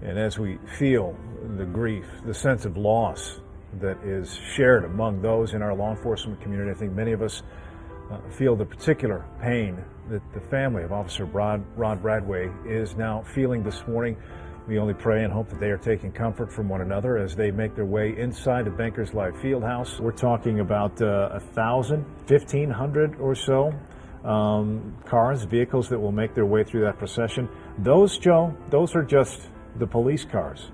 And as we feel the grief, the sense of loss that is shared among those in our law enforcement community, I think many of us feel the particular pain that the family of Officer Rod Bradway is now feeling this morning. We only pray and hope that they are taking comfort from one another as they make their way inside the Bankers Life Fieldhouse. We're talking about 1,000, 1,500 or so cars, vehicles that will make their way through that procession. Those, Joe, those are just the police cars.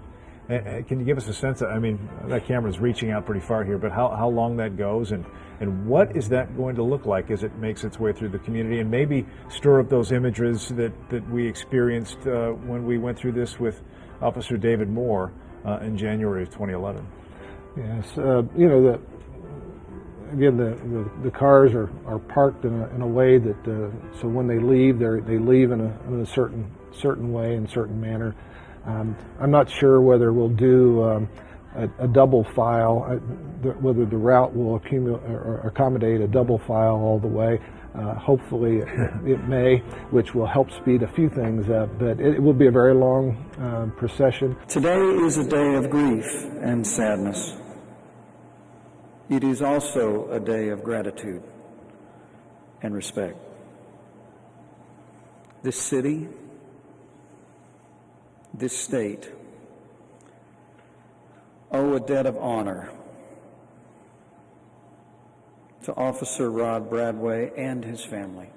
Can you give us a sense of, I mean, that camera's reaching out pretty far here, but how long that goes and what is that going to look like as it makes its way through the community, and maybe stir up those images that we experienced when we went through this with Officer David Moore in January of 2011. Yes, you know, the cars are parked in a way that so when they leave, they leave in a certain way, in a certain manner. I'm not sure whether we'll do a double file, whether the route will accommodate a double file all the way. Hopefully it may, which will help speed a few things up, but it will be a very long procession. Today is a day of grief and sadness. It is also a day of gratitude and respect. This city, this state, owe a debt of honor to Officer Rod Bradway and his family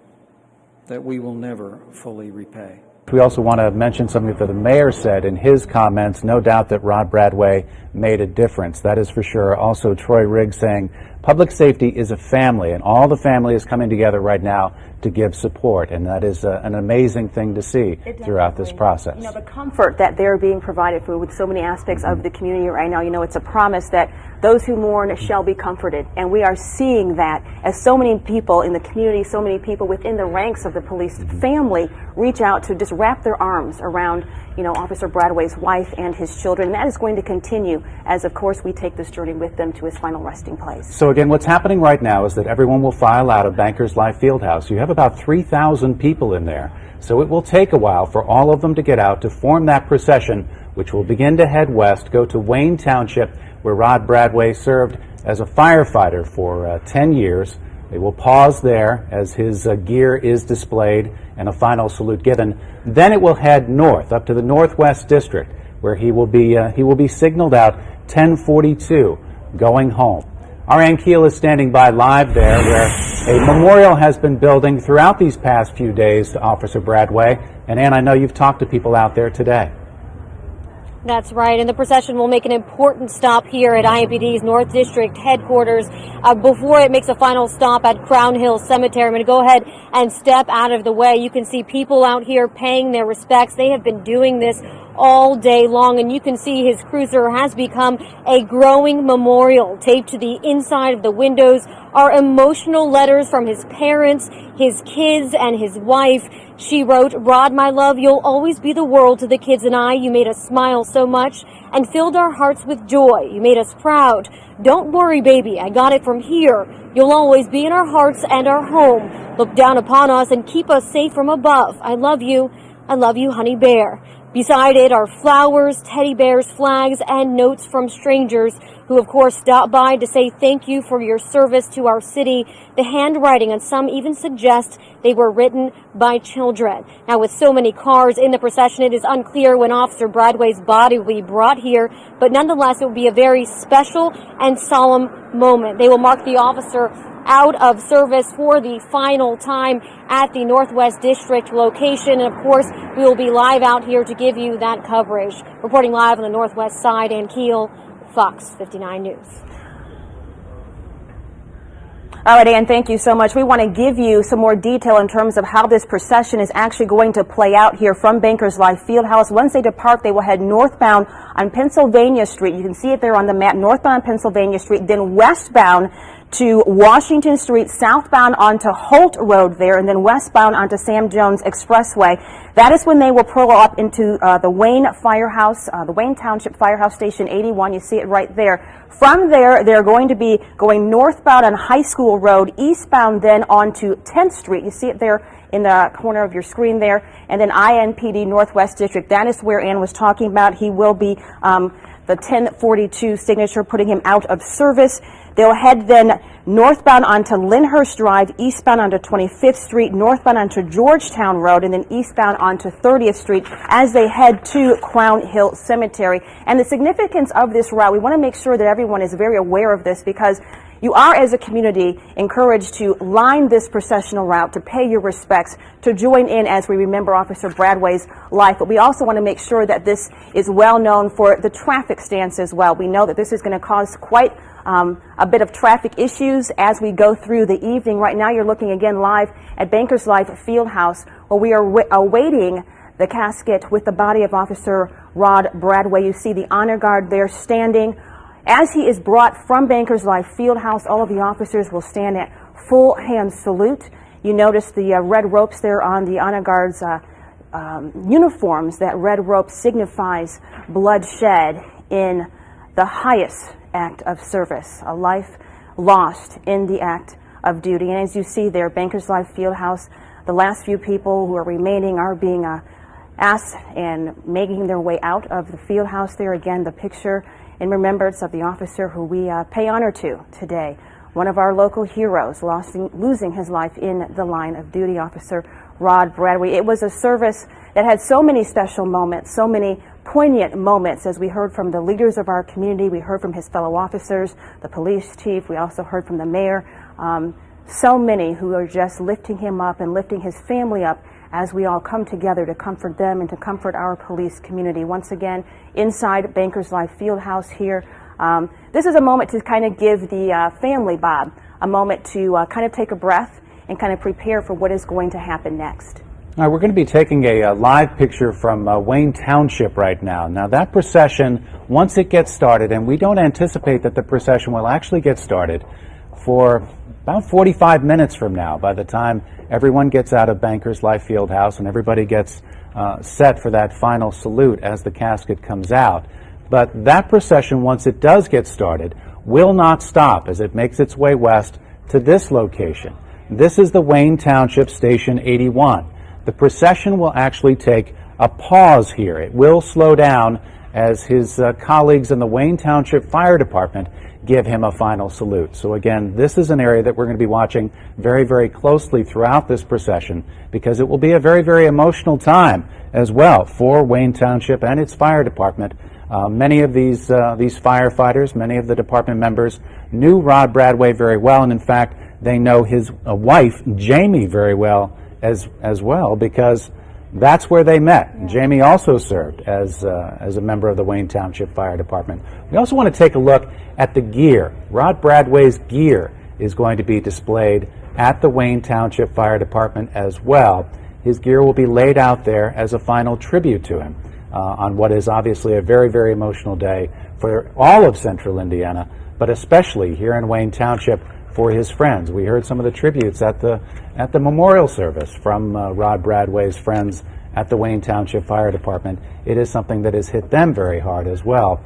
that we will never fully repay. We also want to mention something that the mayor said in his comments. No doubt that Rod Bradway made a difference. That is for sure. Also, Troy Riggs saying public safety is a family, and all the family is coming together right now to give support, and that is an amazing thing to see throughout this process. You know, the comfort that they're being provided for with so many aspects of the community right now, you know, it's a promise that those who mourn shall be comforted, and we are seeing that as so many people in the community, so many people within the ranks of the police family reach out to just wrap their arms around, you know, Officer Bradway's wife and his children, and that is going to continue as, of course, we take this journey with them to his final resting place. So again, what's happening right now is that everyone will file out of Bankers Life Fieldhouse. You have about 3,000 people in there, so it will take a while for all of them to get out to form that procession, which will begin to head west, go to Wayne Township, where Rod Bradway served as a firefighter for 10 years. They will pause there as his gear is displayed and a final salute given. Then it will head north up to the Northwest District, where he will be signaled out 10:42, going home. Our Ann Keel is standing by live there, where a memorial has been building throughout these past few days to Officer Bradway. And Ann, I know you've talked to people out there today. That's right, and the procession will make an important stop here at IMPD's North District headquarters before it makes a final stop at Crown Hill Cemetery. I'm going to go ahead and step out of the way. You can see people out here paying their respects. They have been doing this all day long, and you can see his cruiser has become a growing memorial. Taped to the inside of the windows are emotional letters from his parents, his kids, and his wife. She wrote, "Rod, my love, you'll always be the world to the kids and I. You made us smile so much and filled our hearts with joy. You made us proud. Don't worry, baby, I got it from here. You'll always be in our hearts and our home. Look down upon us and keep us safe from above. I love you, honey bear." Beside it are flowers, teddy bears, flags, and notes from strangers who, of course, stopped by to say thank you for your service to our city. The handwriting on some even suggest they were written by children. Now, with so many cars in the procession, it is unclear when Officer Bradway's body will be brought here, but nonetheless, it will be a very special and solemn moment. They will mark the officer out of service for the final time at the Northwest District location. And of course, we will be live out here to give you that coverage. Reporting live on the Northwest side, Ann Keel, Fox 59 News. All right, Ann, thank you so much. We want to give you some more detail in terms of how this procession is actually going to play out here from Bankers Life Fieldhouse. Once they depart, they will head northbound on Pennsylvania Street. You can see it there on the map, northbound Pennsylvania Street, then westbound to Washington Street, southbound onto Holt Road there, and then westbound onto Sam Jones Expressway. That is when they will pull up into the Wayne Firehouse, the Wayne Township Firehouse Station 81. You see it right there. From there, they're going to be going northbound on High School Road, eastbound then onto 10th Street. You see it there in the corner of your screen there. And then IMPD Northwest District, that is where Ann was talking about. He will be the 1042 signature, putting him out of service. They'll head then northbound onto Lyndhurst Drive, eastbound onto 25th Street, northbound onto Georgetown Road, and then eastbound onto 30th Street as they head to Crown Hill Cemetery. And the significance of this route, we want to make sure that everyone is very aware of this, because you are, as a community, encouraged to line this processional route, to pay your respects, to join in as we remember Officer Bradway's life. But we also want to make sure that this is well known for the traffic stance as well. We know that this is going to cause quite a bit of traffic issues as we go through the evening. Right now you're looking again live at Bankers Life Fieldhouse, where we are awaiting the casket with the body of Officer Rod Bradway. You see the honor guard there standing. As he is brought from Bankers Life Fieldhouse, all of the officers will stand at full hand salute. You notice the red ropes there on the honor guard's uniforms. That red rope signifies bloodshed in the highest act of service, a life lost in the act of duty. And as you see there, Bankers Life Fieldhouse, the last few people who are remaining are being asked and making their way out of the field house there. Again, the picture in remembrance of the officer who we pay honor to today, one of our local heroes, losing his life in the line of duty, Officer Rod Bradway. It was a service that had so many special moments, so many poignant moments, as we heard from the leaders of our community. We heard from his fellow officers, the police chief. We also heard from the mayor. So many who are just lifting him up and lifting his family up as we all come together to comfort them and to comfort our police community. Once again, inside Bankers Life Fieldhouse here. This is a moment to kind of give the family, Bob, a moment to kind of take a breath and kind of prepare for what is going to happen next. All right, we're going to be taking a live picture from Wayne Township right now. Now that procession, once it gets started, and we don't anticipate that the procession will actually get started for about 45 minutes from now, by the time everyone gets out of Bankers Life Fieldhouse and everybody gets set for that final salute as the casket comes out. But that procession, once it does get started, will not stop as it makes its way west to this location. This is the Wayne Township Station 81. The procession will actually take a pause here. It will slow down as his colleagues in the Wayne Township Fire Department give him a final salute. So again, this is an area that we're going to be watching very, very closely throughout this procession, because it will be a very, very emotional time as well for Wayne Township and its fire department. Many of these firefighters, many of the department members knew Rod Bradway very well, and in fact, they know his wife, Jamie, very well as well, because that's where they met. Jamie also served as a member of the Wayne Township Fire Department. We also want to take a look at the gear. Rod Bradway's gear is going to be displayed at the Wayne Township Fire Department as well. His gear will be laid out there as a final tribute to him on what is obviously a very, very emotional day for all of Central Indiana, but especially here in Wayne Township for his friends. We heard some of the tributes at the memorial service from Rod Bradway's friends at the Wayne Township Fire Department. It is something that has hit them very hard as well,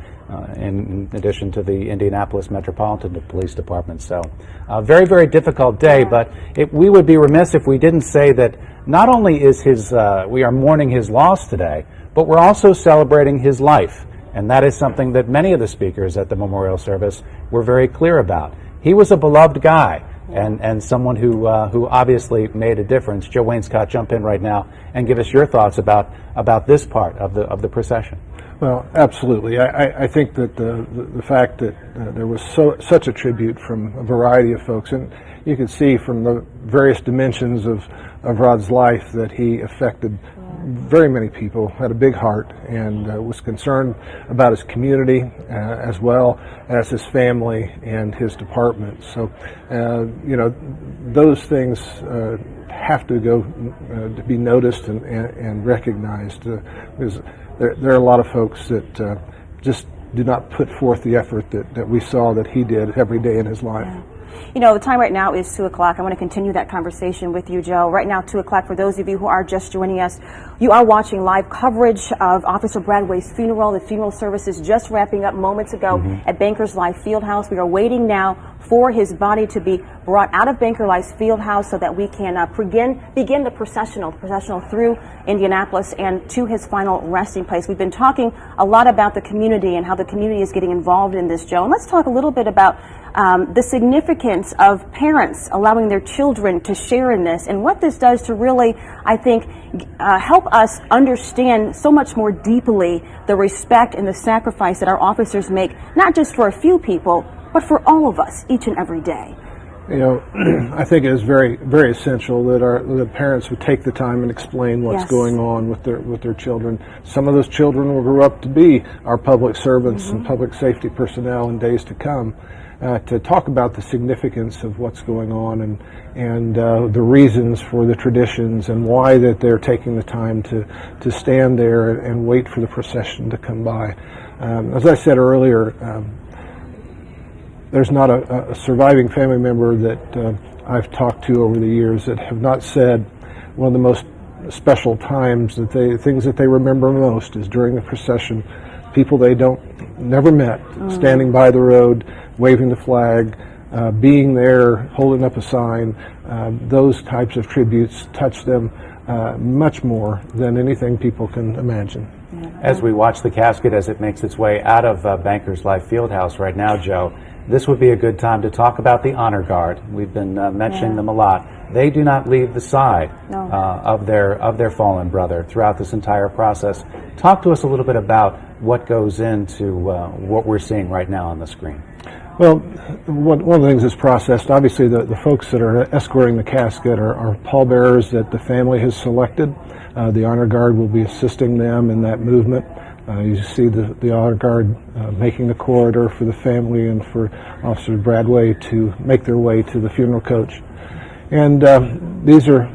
in addition to the Indianapolis Metropolitan Police Department. So a very, very difficult day, but we would be remiss if we didn't say that not only is we are mourning his loss today, but we're also celebrating his life. And that is something that many of the speakers at the memorial service were very clear about. He was a beloved guy, and someone who obviously made a difference. Joe Wainscott, jump in right now and give us your thoughts about this part of the procession. Well, absolutely. I think that the fact that there was such a tribute from a variety of folks, and you can see from the various dimensions of Rod's life that he affected very many people, had a big heart, and was concerned about his community as well as his family and his department. So, those things have to go to be noticed and recognized, because there are a lot of folks that just do not put forth the effort that we saw that he did every day in his life. Yeah. You know, the time right now is 2 o'clock. I want to continue that conversation with you, Joe. Right now, 2 o'clock, for those of you who are just joining us, you are watching live coverage of Officer Bradway's funeral. The funeral service is just wrapping up moments ago at Bankers Life Fieldhouse. We are waiting now for his body to be brought out of Banker Life Fieldhouse so that we can begin the processional through Indianapolis and to his final resting place. We've been talking a lot about the community and how the community is getting involved in this, Joe. And let's talk a little bit about the significance of parents allowing their children to share in this and what this does to really, I think, help us understand so much more deeply the respect and the sacrifice that our officers make, not just for a few people, but for all of us each and every day. You know, I think it is very, very essential that the parents would take the time and explain what's going on with their children. Some of those children will grow up to be our public servants and public safety personnel in days to come. To talk about the significance of what's going on and the reasons for the traditions and why that they're taking the time to stand there and wait for the procession to come by. As I said earlier, there's not a surviving family member that I've talked to over the years that have not said one of the most special times things that they remember most is during the procession. People they never met, standing by the road, waving the flag, being there, holding up a sign. Those types of tributes touch them much more than anything people can imagine. As we watch the casket as it makes its way out of Bankers Life Fieldhouse right now, Joe, this would be a good time to talk about the Honor Guard. We've been mentioning them a lot. They do not leave the side of their fallen brother throughout this entire process. Talk to us a little bit about what goes into what we're seeing right now on the screen. Well, one of the things that's processed, obviously the folks that are escorting the casket are pallbearers that the family has selected. The Honor Guard will be assisting them in that movement. You see the Honor Guard making the corridor for the family and for Officer Bradway to make their way to the funeral coach. And these are,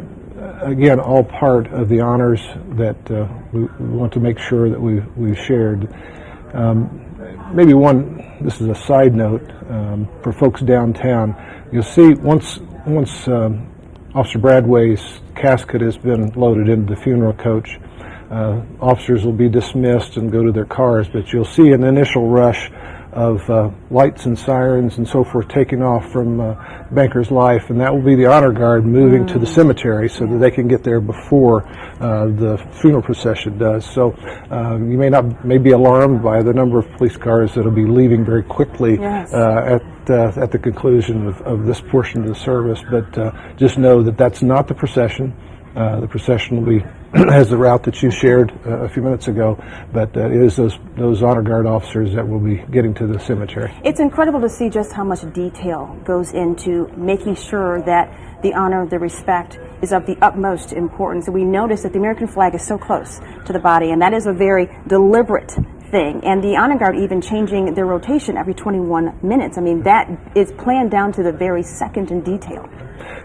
again, all part of the honors that we want to make sure that we've shared. Maybe this is a side note for folks downtown. You'll see once Officer Bradway's casket has been loaded into the funeral coach, officers will be dismissed and go to their cars, but you'll see an initial rush of lights and sirens and so forth taking off from Banker's Life, and that will be the Honor Guard moving to the cemetery so that they can get there before the funeral procession does. So you may be alarmed by the number of police cars that will be leaving very quickly at the conclusion of this portion of the service, but just know that that's not the procession. The procession will be has the route that you shared a few minutes ago, but it is those Honor Guard officers that will be getting to the cemetery. It's incredible to see just how much detail goes into making sure that the honor, the respect is of the utmost importance. We notice that the American flag is so close to the body, and that is a very deliberate thing. And the Honor Guard even changing their rotation every 21 minutes. I mean, that is planned down to the very second in detail.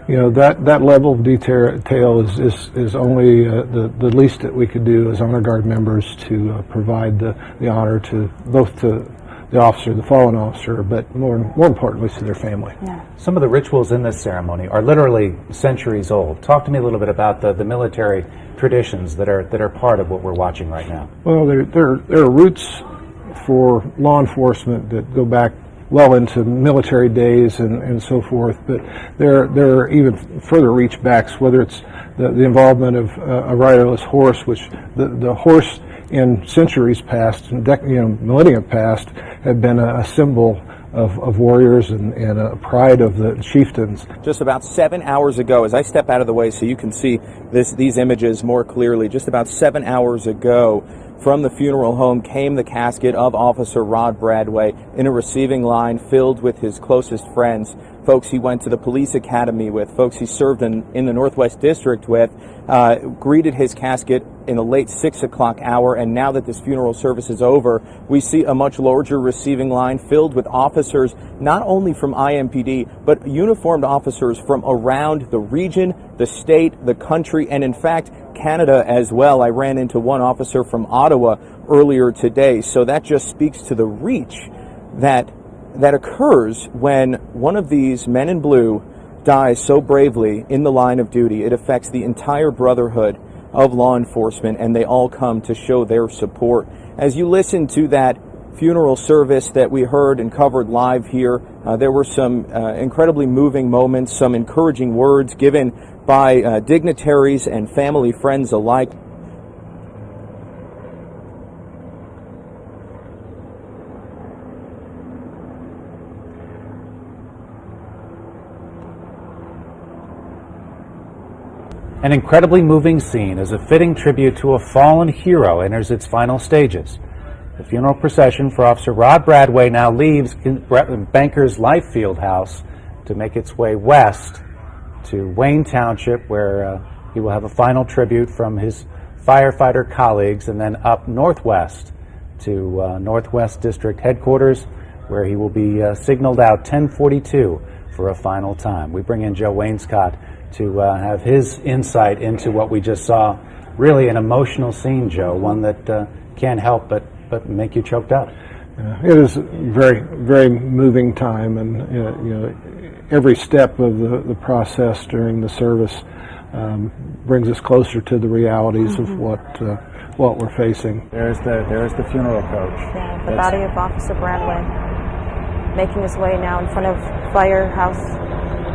You know, that level of detail is only the least that we could do as Honor Guard members to provide the honor to both to the officer, the fallen officer, but more importantly to their family. Yeah. Some of the rituals in this ceremony are literally centuries old. Talk to me a little bit about the military traditions that are part of what we're watching right now. Well, there are roots for law enforcement that go back well into military days and so forth, but there are even further reach backs, whether it's the involvement of a riderless horse, which the horse in centuries past, millennia past, had been a symbol of warriors and a pride of the chieftains. Just about 7 hours ago, as I step out of the way so you can see these images more clearly, just about 7 hours ago, from the funeral home came the casket of Officer Rod Bradway in a receiving line filled with his closest friends, folks he went to the police academy with, folks he served in the Northwest District with, greeted his casket in the late 6 o'clock hour, and now that this funeral service is over, we see a much larger receiving line filled with officers, not only from IMPD, but uniformed officers from around the region, the state, the country, and in fact, Canada as well. I ran into one officer from Ottawa earlier today, so that just speaks to the reach that occurs when one of these men in blue dies so bravely in the line of duty. It affects the entire brotherhood of law enforcement, and they all come to show their support. As you listen to that funeral service that we heard and covered live here. There were some incredibly moving moments, some encouraging words given by dignitaries and family friends alike. An incredibly moving scene as a fitting tribute to a fallen hero enters its final stages. The funeral procession for Officer Rod Bradway now leaves Bankers Life Fieldhouse to make its way west to Wayne Township, where he will have a final tribute from his firefighter colleagues, and then up northwest to Northwest District Headquarters, where he will be signaled out 10:42 for a final time. We bring in Joe Wainscott to have his insight into what we just saw. Really an emotional scene, Joe, one that can't help but make you choked up. It is a very, very moving time, and every step of the process during the service brings us closer to the realities of what we're facing. There's the funeral coach. Yeah, the body of Officer Bradway making his way now in front of Firehouse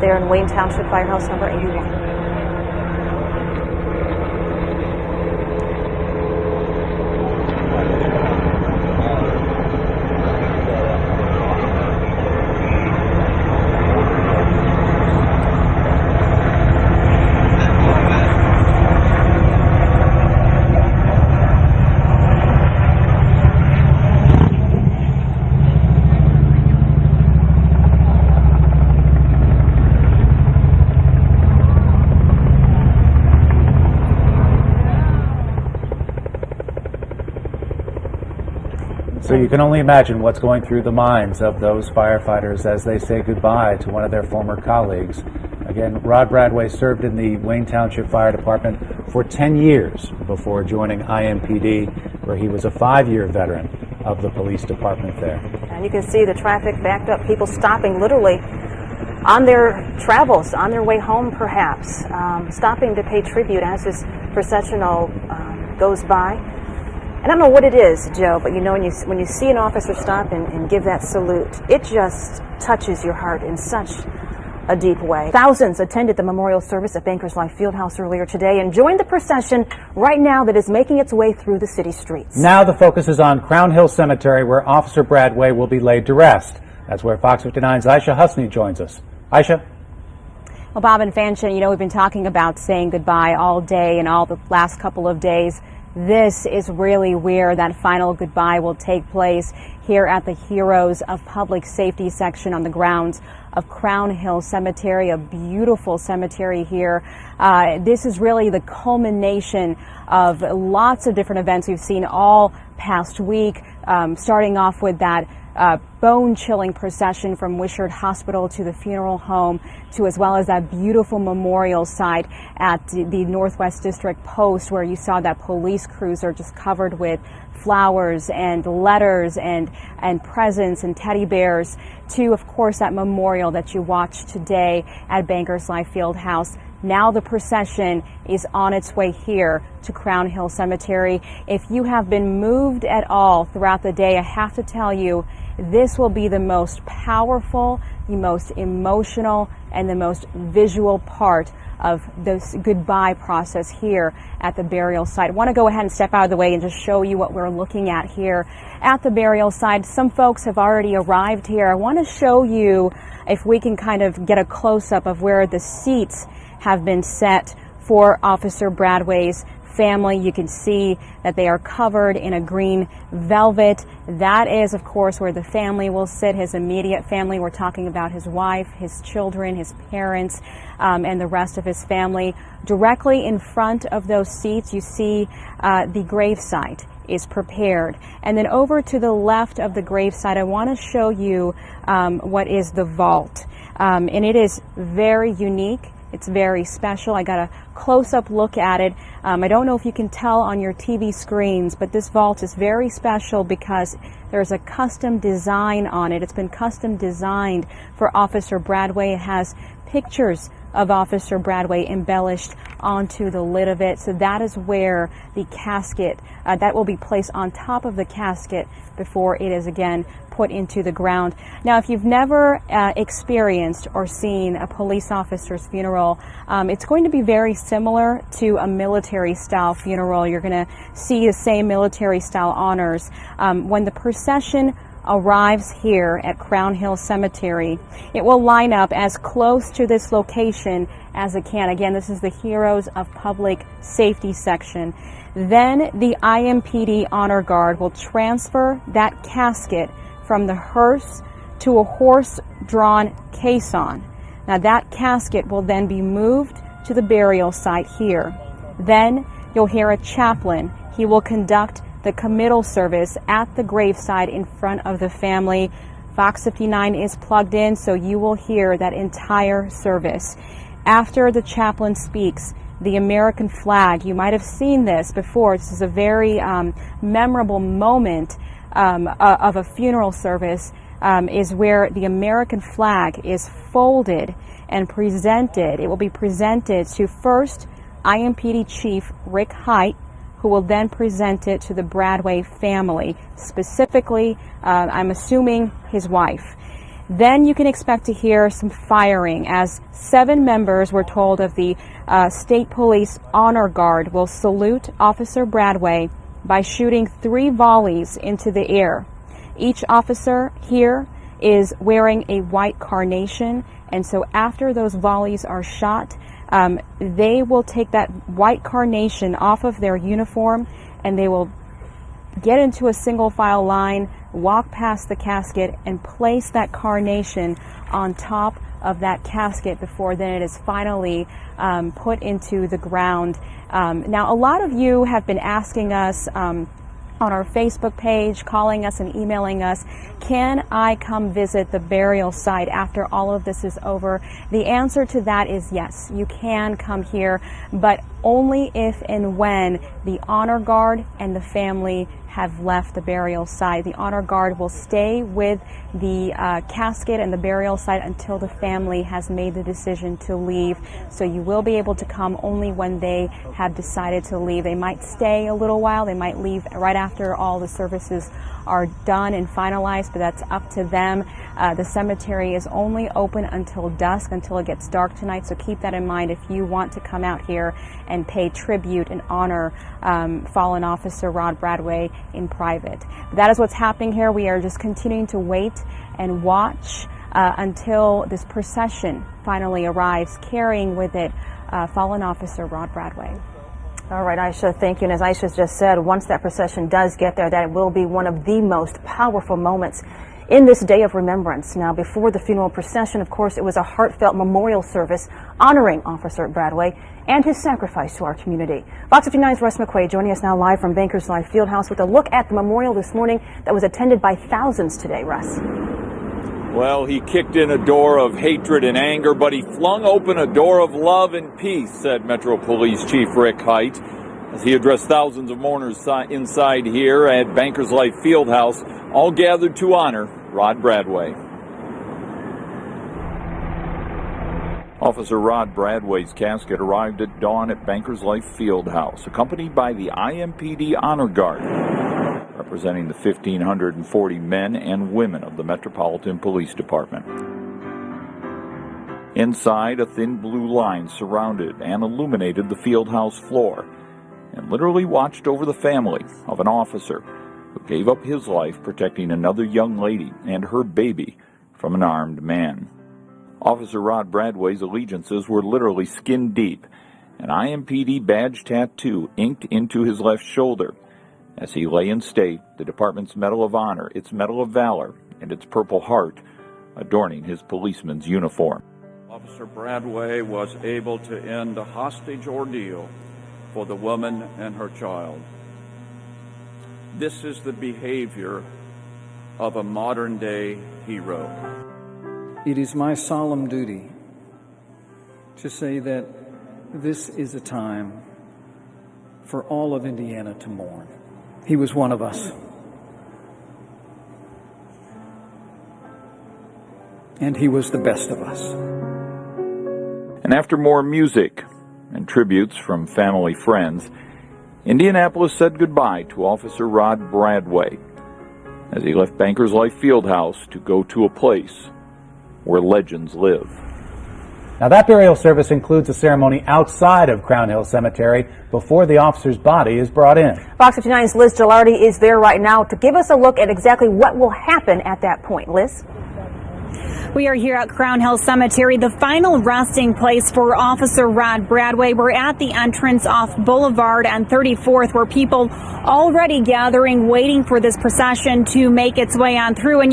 there in Wayne Township, Firehouse number 81. So you can only imagine what's going through the minds of those firefighters as they say goodbye to one of their former colleagues. Again, Rod Bradway served in the Wayne Township Fire Department for 10 years before joining IMPD, where he was a 5-year veteran of the police department there. And you can see the traffic backed up, people stopping literally on their travels, on their way home perhaps, stopping to pay tribute as this processional goes by. And I don't know what it is, Joe, but when you see an officer stop and give that salute, it just touches your heart in such a deep way. Thousands attended the memorial service at Bankers Life Fieldhouse earlier today and joined the procession right now that is making its way through the city streets. Now the focus is on Crown Hill Cemetery, where Officer Bradway will be laid to rest. That's where Fox 59's Aisha Husney joins us. Aisha? Well, Bob and Fanchen, we've been talking about saying goodbye all day and all the last couple of days. This is really where that final goodbye will take place, here at the Heroes of Public Safety section on the grounds of Crown Hill Cemetery, a beautiful cemetery here. This is really the culmination of lots of different events we've seen all past week, starting off with that bone-chilling procession from Wishart Hospital to the funeral home, to as well as that beautiful memorial site at the Northwest District Post, where you saw that police cruiser just covered with flowers and letters and presents and teddy bears, to, of course, that memorial that you watched today at Bankers Life Fieldhouse. Now the procession is on its way here to Crown Hill Cemetery. If you have been moved at all throughout the day, I have to tell you, this will be the most powerful, the most emotional, and the most visual part of this goodbye process here at the burial site. I want to go ahead and step out of the way and just show you what we're looking at here at the burial site. Some folks have already arrived here. I want to show you, if we can kind of get a close-up of where the seats have been set for Officer Bradway's family. You can see that they are covered in a green velvet. That is, of course, where the family will sit, his immediate family. We're talking about his wife, his children, his parents, and the rest of his family. Directly in front of those seats, you see the gravesite is prepared. And then over to the left of the gravesite, I want to show you what is the vault. And it is very unique. It's very special. I got a close-up look at it. I don't know if you can tell on your TV screens, but this vault is very special because there's a custom design on it. It's been custom designed for Officer Bradway. It has pictures of Officer Bradway embellished onto the lid of it. So that is where the casket, that will be placed on top of the casket before it is again put into the ground. Now, if you've never experienced or seen a police officer's funeral, it's going to be very similar to a military style funeral. You're going to see the same military style honors. When the procession arrives here at Crown Hill Cemetery, it will line up as close to this location as it can. Again, this is the Heroes of Public Safety section. Then the IMPD Honor Guard will transfer that casket from the hearse to a horse-drawn caisson. Now that casket will then be moved to the burial site here. Then you'll hear a chaplain. He will conduct the committal service at the graveside in front of the family. Fox 59 is plugged in, so you will hear that entire service. After the chaplain speaks, the American flag, you might have seen this before. This is a very memorable moment of a funeral service, is where the American flag is folded and presented. It will be presented to first IMPD Chief Rick Height, who will then present it to the Bradway family, specifically, I'm assuming, his wife. Then you can expect to hear some firing, as 7 members, we're told, of the State Police Honor Guard will salute Officer Bradway by shooting 3 volleys into the air. Each officer here is wearing a white carnation, and so after those volleys are shot, they will take that white carnation off of their uniform and they will get into a single file line, walk past the casket, and place that carnation on top of that casket before then it is finally put into the ground. Now, a lot of you have been asking us on our Facebook page, calling us and emailing us, can I come visit the burial site after all of this is over? The answer to that is yes, you can come here, but only if and when the honor guard and the family have left the burial site. The honor guard will stay with the casket and the burial site until the family has made the decision to leave. So you will be able to come only when they have decided to leave. They might stay a little while. They might leave right after all the services are done and finalized, but that's up to them. The cemetery is only open until dusk, until it gets dark tonight, so keep that in mind if you want to come out here and pay tribute and honor fallen Officer Rod Bradway in private. But that is what's happening here. We are just continuing to wait and watch until this procession finally arrives, carrying with it fallen Officer Rod Bradway. All right, Aisha, thank you. And as Aisha just said, once that procession does get there, that will be one of the most powerful moments in this day of remembrance. Now, before the funeral procession, of course, it was a heartfelt memorial service honoring Officer Bradway and his sacrifice to our community. Fox 59's Russ McQuaid joining us now live from Bankers Life Fieldhouse with a look at the memorial this morning that was attended by thousands today. Russ. Well, he kicked in a door of hatred and anger, but he flung open a door of love and peace, said Metro Police Chief Rick Height, as he addressed thousands of mourners inside here at Bankers Life Fieldhouse, all gathered to honor Rod Bradway. Officer Rod Bradway's casket arrived at dawn at Bankers Life Fieldhouse, accompanied by the IMPD Honor Guard, representing the 1,540 men and women of the Metropolitan Police Department. Inside, a thin blue line surrounded and illuminated the fieldhouse floor and literally watched over the family of an officer who gave up his life protecting another young lady and her baby from an armed man. Officer Rod Bradway's allegiances were literally skin deep, an IMPD badge tattoo inked into his left shoulder, as he lay in state, the department's Medal of Honor, its Medal of Valor, and its Purple Heart adorning his policeman's uniform. Officer Bradway was able to end a hostage ordeal for the woman and her child. This is the behavior of a modern-day hero. It is my solemn duty to say that this is a time for all of Indiana to mourn. He was one of us. And he was the best of us. And after more music and tributes from family friends, Indianapolis said goodbye to Officer Rod Bradway as he left Bankers Life Fieldhouse to go to a place where legends live. Now, that burial service includes a ceremony outside of Crown Hill Cemetery before the officer's body is brought in. Fox 59's Liz Gilardi is there right now to give us a look at exactly what will happen at that point. Liz? We are here at Crown Hill Cemetery, the final resting place for Officer Rod Bradway. We're at the entrance off Boulevard and 34th, where people already gathering, waiting for this procession to make its way on through. And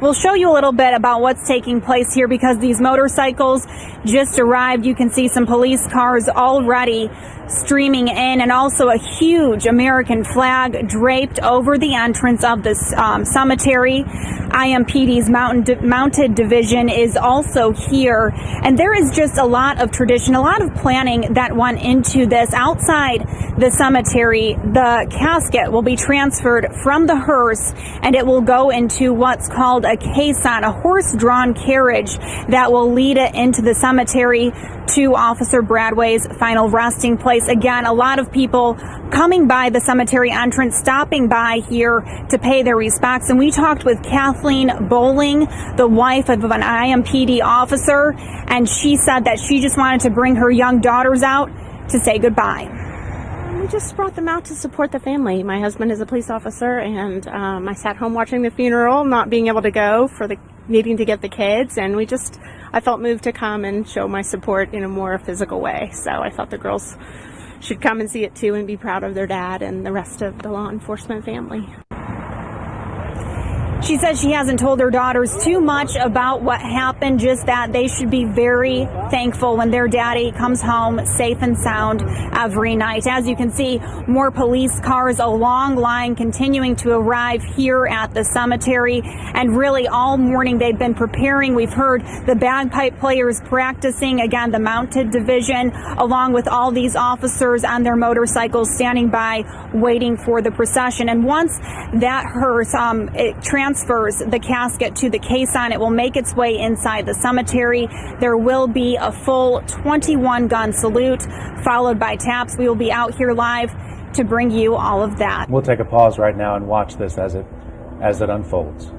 we'll show you a little bit about what's taking place here, because these motorcycles just arrived. You can see some police cars already streaming in, and also a huge American flag draped over the entrance of this cemetery. IMPD's mounted division is also here, and there is just a lot of tradition, a lot of planning that went into this. Outside the cemetery, the casket will be transferred from the hearse, and it will go into what's called a caisson, a horse-drawn carriage that will lead it into the cemetery to Officer Bradway's final resting place. Again, a lot of people coming by the cemetery entrance, stopping by here to pay their respects. And we talked with Kathleen Bowling, the wife of an IMPD officer, and she said that she just wanted to bring her young daughters out to say goodbye. We just brought them out to support the family. My husband is a police officer, and I sat home watching the funeral, not being able to go for the needing to get the kids, and I felt moved to come and show my support in a more physical way. So I thought the girls should come and see it too and be proud of their dad and the rest of the law enforcement family. She says she hasn't told her daughters too much about what happened, just that they should be very thankful when their daddy comes home safe and sound every night. As you can see, more police cars, a long line continuing to arrive here at the cemetery. And really all morning they've been preparing. We've heard the bagpipe players practicing, again, the mounted division, along with all these officers on their motorcycles standing by waiting for the procession. And once that hearse, it transfers the casket to the caisson, it will make its way inside the cemetery. There will be a full 21-gun salute, followed by taps. We will be out here live to bring you all of that. We'll take a pause right now and watch this as it unfolds.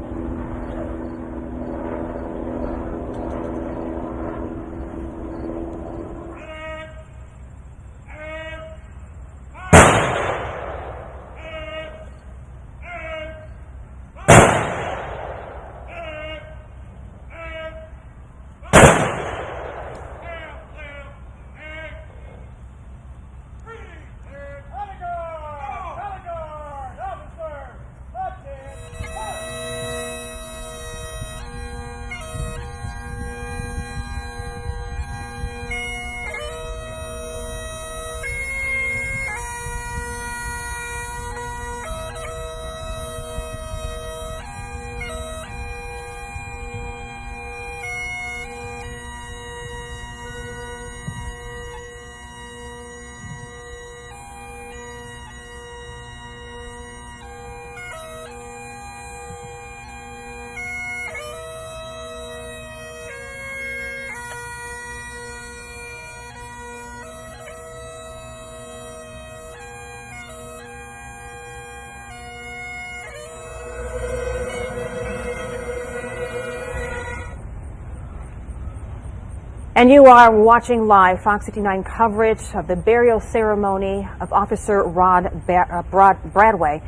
And you are watching live Fox 59 coverage of the burial ceremony of Officer Rod Bradway.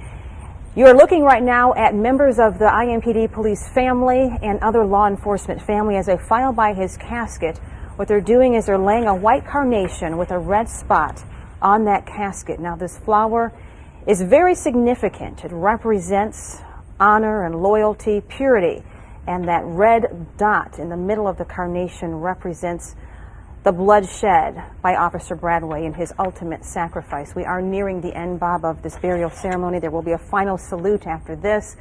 You are looking right now at members of the IMPD police family and other law enforcement family as they file by his casket. What they're doing is they're laying a white carnation with a red spot on that casket. Now, this flower is very significant. It represents honor and loyalty, purity. And that red dot in the middle of the carnation represents the blood shed by Officer Bradway in his ultimate sacrifice. We are nearing the end, Bob, of this burial ceremony. There will be a final salute after this,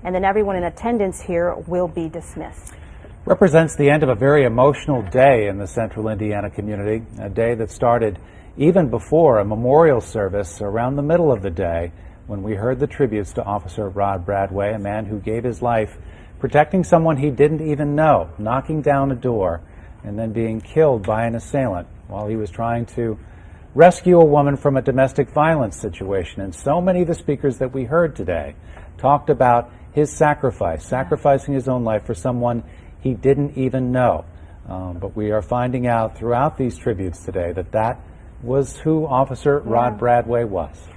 and then everyone in attendance here will be dismissed. Represents the end of a very emotional day in the central Indiana community, a day that started even before a memorial service around the middle of the day when we heard the tributes to Officer Rod Bradway, a man who gave his life protecting someone he didn't even know, knocking down a door and then being killed by an assailant while he was trying to rescue a woman from a domestic violence situation. And so many of the speakers that we heard today talked about his sacrifice, sacrificing his own life for someone he didn't even know. But we are finding out throughout these tributes today that that was who Officer Rod Bradway was.